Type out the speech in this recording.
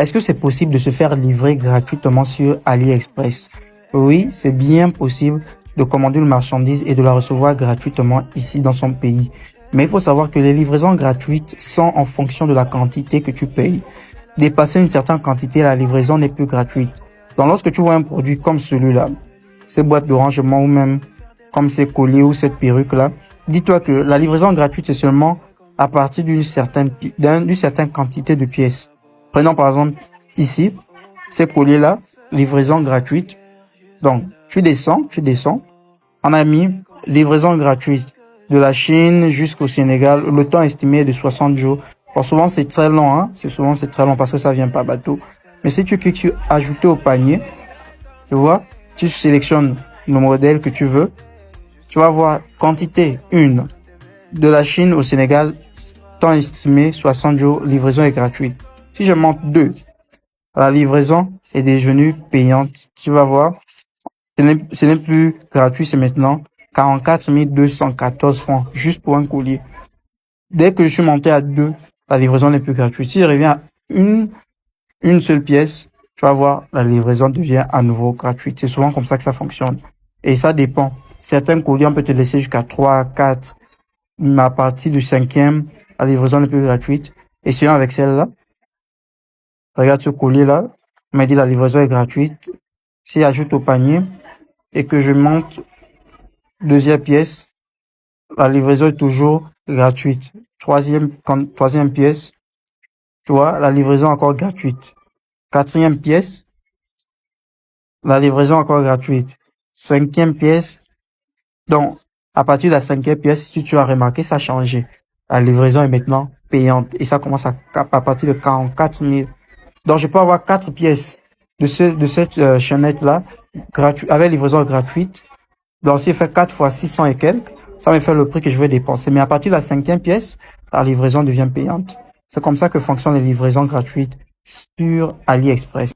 Est-ce que c'est possible de se faire livrer gratuitement sur AliExpress? Oui, c'est bien possible de commander une marchandise et de la recevoir gratuitement ici dans son pays. Mais il faut savoir que les livraisons gratuites sont en fonction de la quantité que tu payes. Dépasser une certaine quantité, la livraison n'est plus gratuite. Donc lorsque tu vois un produit comme celui-là, ces boîtes de rangement ou même comme ces colliers ou cette perruque-là, dis-toi que la livraison gratuite, c'est seulement à partir d'une certaine quantité de pièces. Prenons par exemple ici, ces colliers-là, livraison gratuite. Donc, tu descends, on a mis livraison gratuite de la Chine jusqu'au Sénégal. Le temps estimé est de 60 jours. Bon, souvent, c'est très long, hein. C'est très long parce que ça vient par bateau. Mais si tu cliques sur ajouter au panier, tu vois, tu sélectionnes le modèle que tu veux. Tu vas voir quantité 1 de la Chine au Sénégal, temps estimé 60 jours, livraison est gratuite. Si je monte 2, la livraison est devenue payante. Tu vas voir, ce n'est plus gratuit, c'est maintenant 44 214 francs juste pour un collier. Dès que je suis monté à 2, la livraison n'est plus gratuite. Si je reviens à une seule pièce, tu vas voir, la livraison devient à nouveau gratuite. C'est souvent comme ça que ça fonctionne. Et ça dépend. Certains colliers, on peut te laisser jusqu'à 3, 4. Mais à partir du 5e, la livraison n'est plus gratuite. Et sinon, avec celle-là, regarde ce collier-là, on m'a dit la livraison est gratuite. Si j'ajoute au panier et que je monte deuxième pièce, la livraison est toujours gratuite. Troisième pièce, tu vois, la livraison encore gratuite. Quatrième pièce, la livraison encore gratuite. Cinquième pièce, donc, à partir de la cinquième pièce, si tu as remarqué, ça a changé. La livraison est maintenant payante et ça commence à partir de 44 000. Donc, je peux avoir 4 pièces de cette chaînette-là, avec livraison gratuite. Donc, si je fais 4 fois 600 et quelques, ça me fait le prix que je vais dépenser. Mais à partir de la cinquième pièce, la livraison devient payante. C'est comme ça que fonctionnent les livraisons gratuites sur AliExpress.